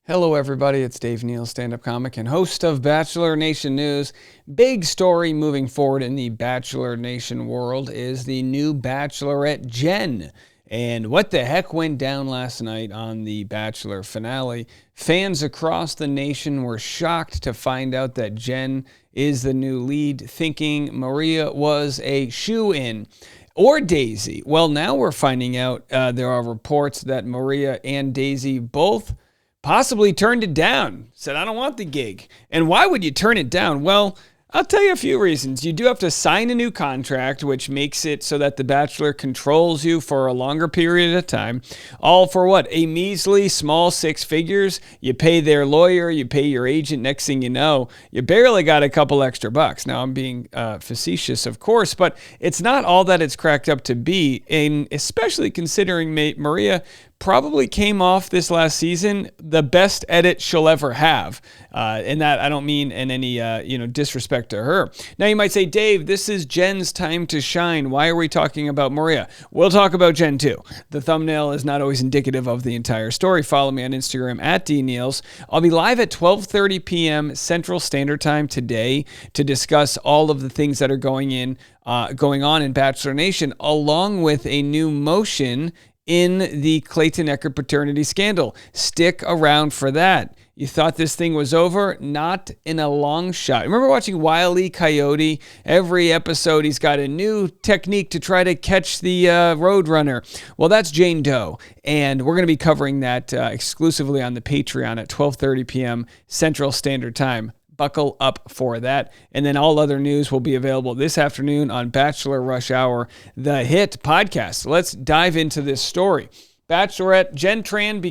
Hello, everybody. It's Dave Neal, stand-up comic and host of Bachelor Nation News. Big story moving forward in the Bachelor Nation world is the new Bachelorette, Jenn. And what the heck went down last night on the Bachelor finale? Fans across the nation were shocked to find out that Jenn is the new lead, thinking Maria was a shoo-in. Or Daisy. Well, now we're finding out there are reports that Maria and Daisy both possibly turned it down, said, I don't want the gig. And why would you turn it down? Well, I'll tell you a few reasons. You do have to sign a new contract, which makes it so that the Bachelor controls you for a longer period of time. All for what? A measly small six figures. You pay their lawyer, you pay your agent. Next thing you know, you barely got a couple extra bucks. Now, I'm being facetious, of course, but it's not all that it's cracked up to be, and especially considering Maria probably came off this last season the best edit she'll ever have. And that I don't mean in any disrespect to her. Now you might say, Dave, this is Jenn's time to shine. Why are we talking about Maria? We'll talk about Jenn too. The thumbnail is not always indicative of the entire story. Follow me on Instagram at DNeals. I'll be live at 12:30 p.m. Central Standard Time today to discuss all of the things that are going on in Bachelor Nation, along with a new motion in the Clayton Echard paternity scandal. Stick around for that. You thought this thing was over? Not in a long shot. Remember watching Wile E. Coyote? Every episode, he's got a new technique to try to catch the Roadrunner. Well, that's Jane Doe, and we're going to be covering that exclusively on the Patreon at 12:30 p.m. Central Standard Time. Buckle up for that. And then all other news will be available this afternoon on Bachelor Rush Hour, the hit podcast. Let's dive into this story. Bachelorette Jenn Tran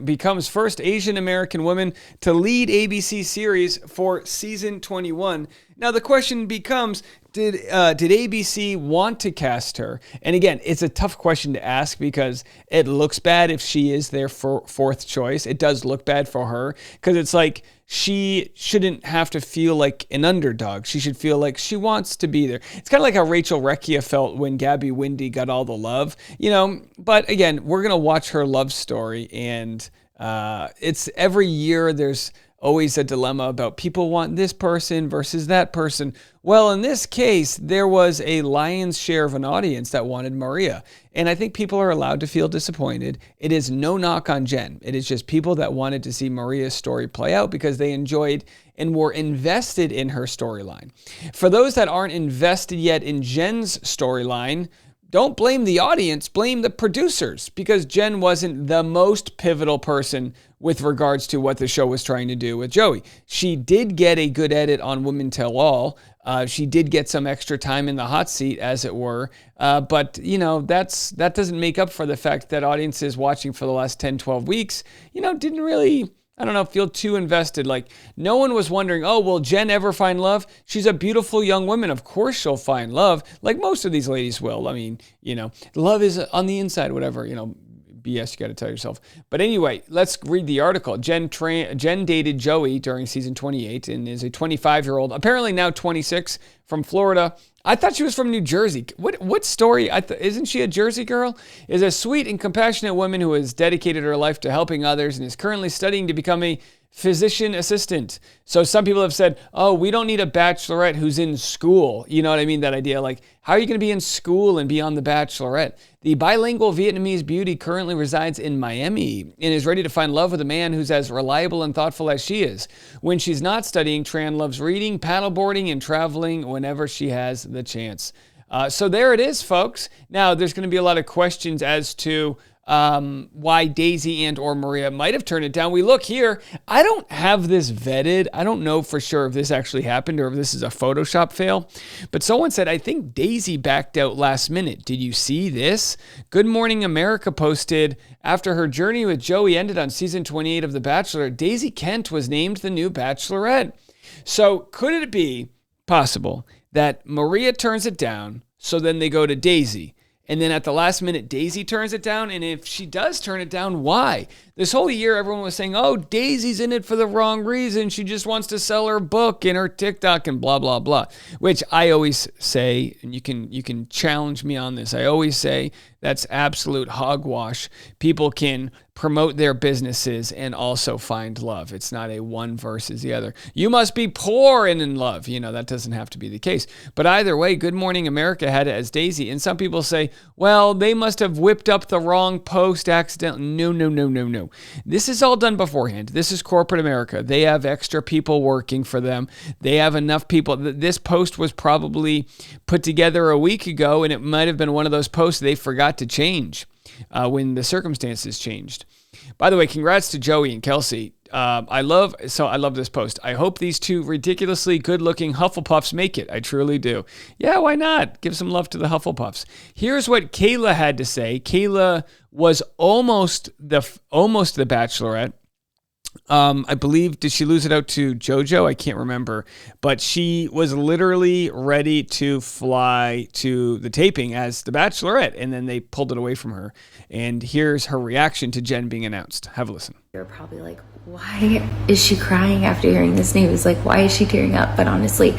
becomes first Asian American woman to lead ABC series for season 21. Now the question becomes, did ABC want to cast her? And again, it's a tough question to ask because it looks bad if she is their fourth choice. It does look bad for her because it's like she shouldn't have to feel like an underdog. She should feel like she wants to be there. It's kind of like how Rachel Recchia felt when Gabby Windey got all the love, But again, we're going to watch her love story, and it's every year there's always a dilemma about people want this person versus that person. Well, in this case, there was a lion's share of an audience that wanted Maria. And I think people are allowed to feel disappointed. It is no knock on Jenn. It is just people that wanted to see Maria's story play out because they enjoyed and were invested in her storyline. For those that aren't invested yet in Jenn's storyline, don't blame the audience, blame the producers, because Jenn wasn't the most pivotal person with regards to what the show was trying to do with Joey. She did get a good edit on Women Tell All. She did get some extra time in the hot seat, as it were. But that doesn't make up for the fact that audiences watching for the last 10, 12 weeks, didn't really, feel too invested. Like, no one was wondering, oh, will Jenn ever find love? She's a beautiful young woman. Of course she'll find love, like most of these ladies will. I mean, love is on the inside, whatever, BS you got to tell yourself. But anyway, let's read the article. Jenn dated Joey during season 28 and is a 25-year-old, apparently now 26, from Florida. I thought she was from New Jersey. What story? Isn't she a Jersey girl? Is a sweet and compassionate woman who has dedicated her life to helping others and is currently studying to become a physician assistant. So some people have said, oh, we don't need a bachelorette who's in school. You know what I mean? That idea, like, how are you going to be in school and be on The Bachelorette? The bilingual Vietnamese beauty currently resides in Miami and is ready to find love with a man who's as reliable and thoughtful as she is. When she's not studying, Tran loves reading, paddleboarding, and traveling whenever she has the chance. So there it is, folks. Now, there's going to be a lot of questions as to why Daisy and or Maria might have turned it down. We look here. I don't have this vetted. I don't know for sure if this actually happened or if this is a Photoshop fail. But someone said, I think Daisy backed out last minute. Did you see this? Good Morning America posted, after her journey with Joey ended on season 28 of The Bachelor, Daisy Kent was named the new Bachelorette. So could it be possible that Maria turns it down, so then they go to Daisy? And then at the last minute, Daisy turns it down. And if she does turn it down, why? This whole year, everyone was saying, oh, Daisy's in it for the wrong reason. She just wants to sell her book and her TikTok and blah, blah, blah. Which I always say, and you can challenge me on this. I always say That's absolute hogwash. People can promote their businesses and also find love. It's not a one versus the other. You must be poor and in love. That doesn't have to be the case. But either way, Good Morning America had it as Daisy. And some people say, well, they must have whipped up the wrong post accidentally. No. This is all done beforehand. This is corporate America. They have extra people working for them. They have enough people. This post was probably put together a week ago, and it might have been one of those posts they forgot to change when the circumstances changed. By the way, congrats to Joey and Kelsey. I love this post. I hope these two ridiculously good-looking Hufflepuffs make it. I truly do. Yeah, why not? Give some love to the Hufflepuffs. Here's what Kayla had to say. Kayla was almost the Bachelorette. I believe, did she lose it out to JoJo? I can't remember. But she was literally ready to fly to the taping as the Bachelorette, and then they pulled it away from her. And here's her reaction to Jen being announced. Have a listen. You're probably like, why is she crying after hearing this news? Like, why is she tearing up? But honestly,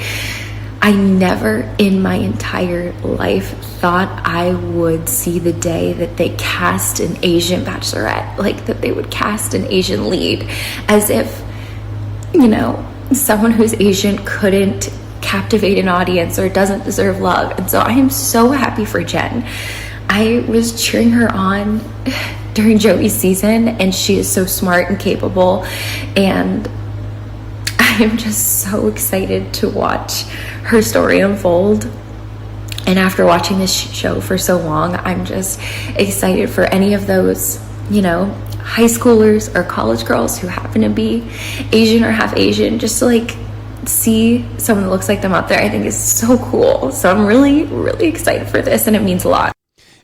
I never in my entire life thought I would see the day that they cast an Asian Bachelorette, like that they would cast an Asian lead, as if, someone who's Asian couldn't captivate an audience or doesn't deserve love. And so I am so happy for Jen. I was cheering her on during Joey's season, and she is so smart and capable, and I am just so excited to watch her story unfold. And after watching this show for so long, I'm just excited for any of those, high schoolers or college girls who happen to be Asian or half Asian, just to see someone that looks like them out there. I think is so cool. So I'm really, really excited for this, and it means a lot.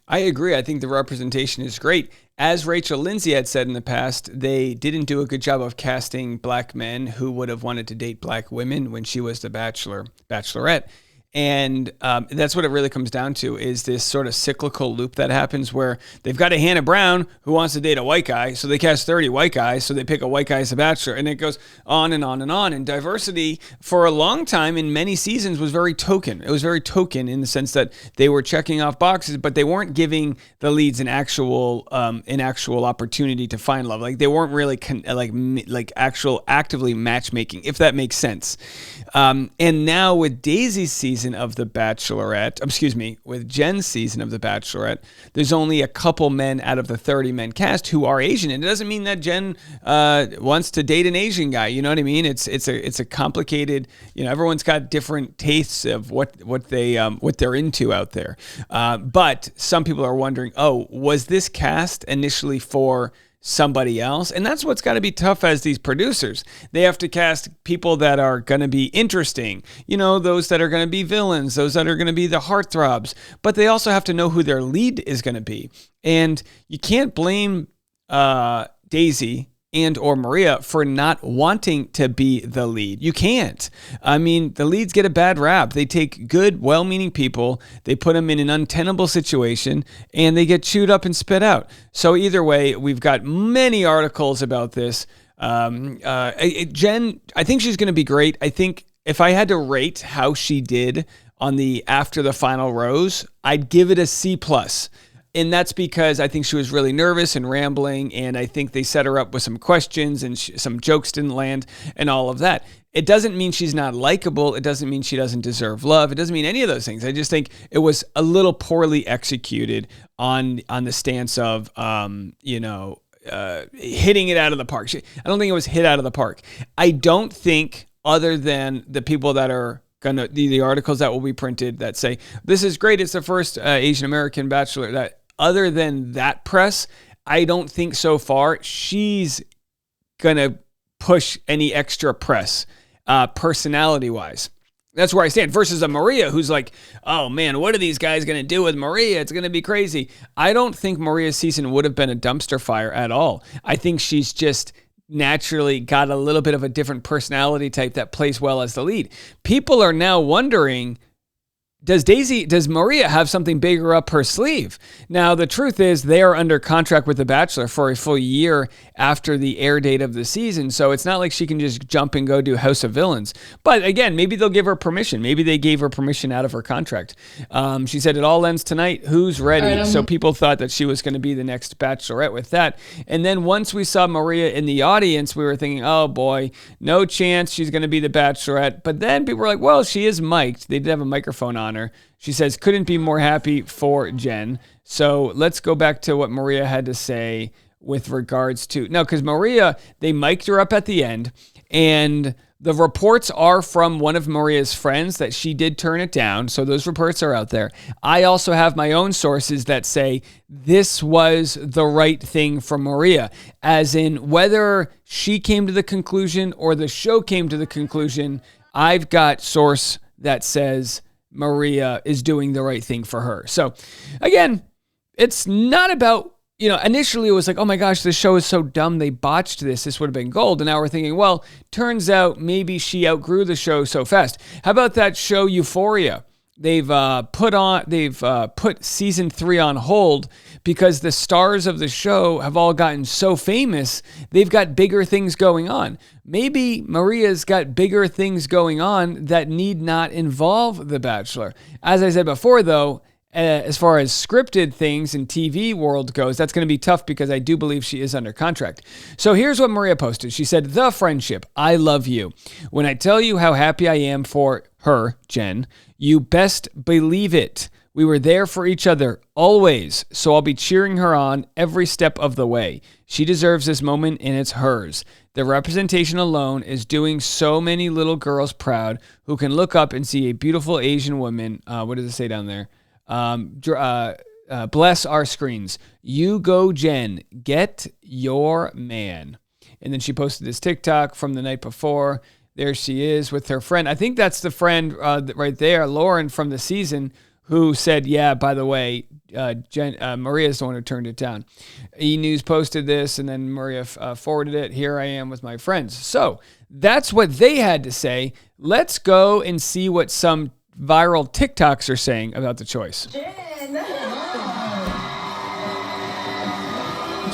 I agree. I think the representation is great. As Rachel Lindsay had said in the past, they didn't do a good job of casting black men who would have wanted to date black women when she was the Bachelorette. And that's what it really comes down to, is this sort of cyclical loop that happens where they've got a Hannah Brown who wants to date a white guy, so they cast 30 white guys, so they pick a white guy as a bachelor, and it goes on and on and on. And diversity for a long time in many seasons was very token. It was very token in the sense that they were checking off boxes, but they weren't giving the leads an actual opportunity to find love. Like they weren't really actual actively matchmaking, if that makes sense. And now with Daisy's season of The Bachelorette, with Jen's season of The Bachelorette, there's only a couple men out of the 30 men cast who are Asian. And it doesn't mean that Jen wants to date an Asian guy. You know what I mean? It's a complicated, everyone's got different tastes of what they're into out there. But some people are wondering, was this cast initially for somebody else? And that's what's got to be tough as these producers. They have to cast people that are going to be interesting, those that are going to be villains, those that are going to be the heartthrobs, but they also have to know who their lead is going to be. And you can't blame Daisy and or Maria for not wanting to be the lead. You can't. I mean, the leads get a bad rap. They take good, well-meaning people, they put them in an untenable situation, and they get chewed up and spit out. So either way, we've got many articles about this. Jen, I think she's going to be great. I think if I had to rate how she did on the after the final rose, I'd give it a C+. And that's because I think she was really nervous and rambling, and I think they set her up with some questions and some jokes didn't land and all of that. It doesn't mean she's not likable. It doesn't mean she doesn't deserve love. It doesn't mean any of those things. I just think it was a little poorly executed on the stance of, hitting it out of the park. I don't think it was hit out of the park. I don't think, other than the people that are the articles that will be printed that say, this is great, it's the first Asian American Bachelor, that other than that press, I don't think so far she's going to push any extra press personality-wise. That's where I stand. Versus a Maria who's like, oh man, what are these guys going to do with Maria? It's going to be crazy. I don't think Maria's season would have been a dumpster fire at all. I think she's just naturally got a little bit of a different personality type that plays well as the lead. People are now wondering, does Maria have something bigger up her sleeve? Now, the truth is they are under contract with The Bachelor for a full year after the air date of the season. So it's not like she can just jump and go do House of Villains. But again, maybe they'll give her permission. Maybe they gave her permission out of her contract. She said it all ends tonight. Who's ready? So people thought that she was going to be the next Bachelorette with that. And then once we saw Maria in the audience, we were thinking, oh boy, no chance she's going to be the Bachelorette. But then people were like, well, she is mic'd. They did have a microphone on her. She says, couldn't be more happy for Jen. So let's go back to what Maria had to say with regards to, no, because Maria, they mic'd her up at the end, and the reports are from one of Maria's friends that she did turn it down. So those reports are out there. I also have my own sources that say this was the right thing for Maria, as in whether she came to the conclusion or the show came to the conclusion, I've got source that says Maria is doing the right thing for her. So again, it's not about, initially it was like, oh my gosh, this show is so dumb. They botched this. This would have been gold. And now we're thinking, well, turns out maybe she outgrew the show so fast. How about that show Euphoria? They've put season 3 on hold because the stars of the show have all gotten so famous. They've got bigger things going on. Maybe Maria's got bigger things going on that need not involve The Bachelor. As I said before, though, as far as scripted things in TV world goes, that's going to be tough because I do believe she is under contract. So here's what Maria posted. She said, "The friendship, I love you. When I tell you how happy I am for her, Jen, you best believe it. We were there for each other always, so I'll be cheering her on every step of the way. She deserves this moment and it's hers. The representation alone is doing so many little girls proud who can look up and see a beautiful Asian woman." What does it say down there? Bless our screens. You go, Jen. Get your man. And then she posted this TikTok from the night before. There she is with her friend. I think that's the friend right there, Lauren from the season, who said, yeah, by the way, Maria's the one who turned it down. E! News posted this, and then Maria forwarded it. Here I am with my friends. So that's what they had to say. Let's go and see what some viral TikToks are saying about the choice.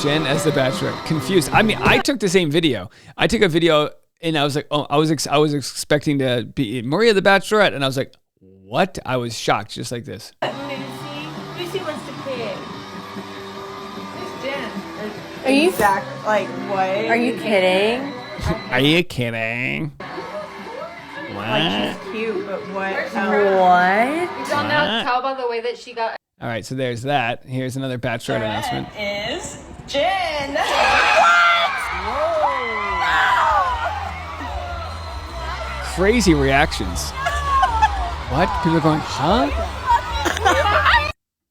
Jen as the Bachelorette. Confused. I mean, I took the same video. I took a video and I was like, oh, I was expecting to be Maria the Bachelorette, and I was like, what? I was shocked, just like this. Lucy wants to pick. Who's Jen? Are you like what? Are you kidding? Are you kidding? What? Like she's cute, but what? What? You don't know. Tell by the way that she got. All right, so there's that. Here's another Bachelorette announcement. Is Jen? Crazy reactions. What? People are going, huh?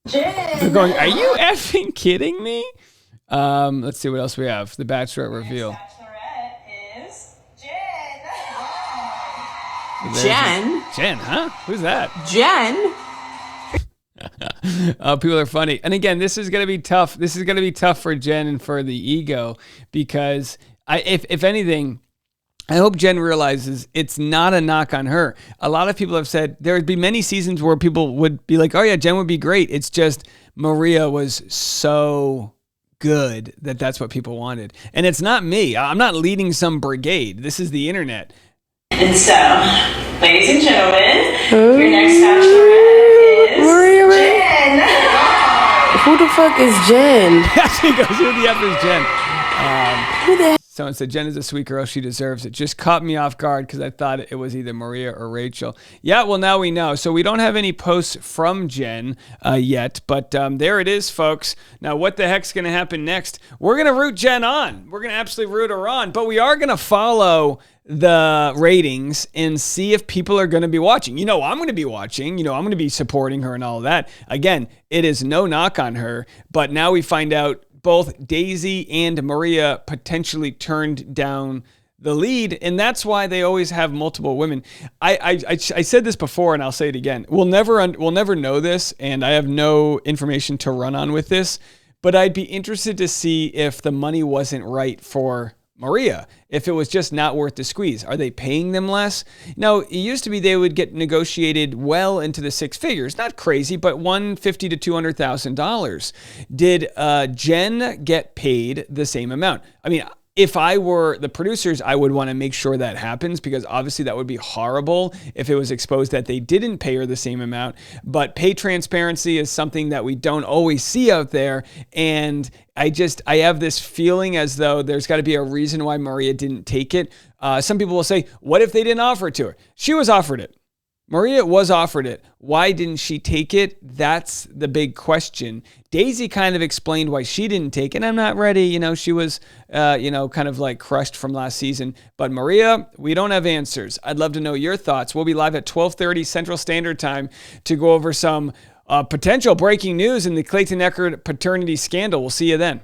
Jen. They're going, are you effing kidding me? Let's see what else we have. The Bachelorette reveal. Bachelorette is Jen. Jen? Jen, huh? Who's that? Jen? People are funny. And again, this is going to be tough. This is going to be tough for Jen and for the ego because if anything, I hope Jen realizes it's not a knock on her. A lot of people have said there would be many seasons where people would be like, oh yeah, Jen would be great. It's just Maria was so good that's what people wanted. And it's not me. I'm not leading some brigade. This is the internet. And so, ladies and gentlemen, your next Bachelorette is Jen. Who the fuck is Jen? She goes, who the F is Jen? Who the hell? Someone said, Jen is a sweet girl. She deserves it. Just caught me off guard because I thought it was either Maria or Rachel. Yeah, well, now we know. So we don't have any posts from Jen yet, but there it is, folks. Now, what the heck's going to happen next? We're going to root Jen on. We're going to absolutely root her on, but we are going to follow the ratings and see if people are going to be watching. I'm going to be watching. I'm going to be supporting her and all of that. Again, it is no knock on her, but now we find out both Daisy and Maria potentially turned down the lead, and that's why they always have multiple women. I said this before, and I'll say it again. We'll never know this, and I have no information to run on with this, but I'd be interested to see if the money wasn't right for Maria if it was just not worth the squeeze? Are they paying them less? No, it used to be they would get negotiated well into the six figures. Not crazy, but $150,000 to $200,000. Did Jen get paid the same amount? I mean, if I were the producers, I would want to make sure that happens, because obviously that would be horrible if it was exposed that they didn't pay her the same amount. But pay transparency is something that we don't always see out there. And I have this feeling as though there's got to be a reason why Maria didn't take it. Some people will say, what if they didn't offer it to her? She was offered it. Maria was offered it. Why didn't she take it? That's the big question. Daisy kind of explained why she didn't take it. I'm not ready. She was, kind of like crushed from last season. But Maria, we don't have answers. I'd love to know your thoughts. We'll be live at 12:30 Central Standard Time to go over some potential breaking news in the Clayton Echard paternity scandal. We'll see you then.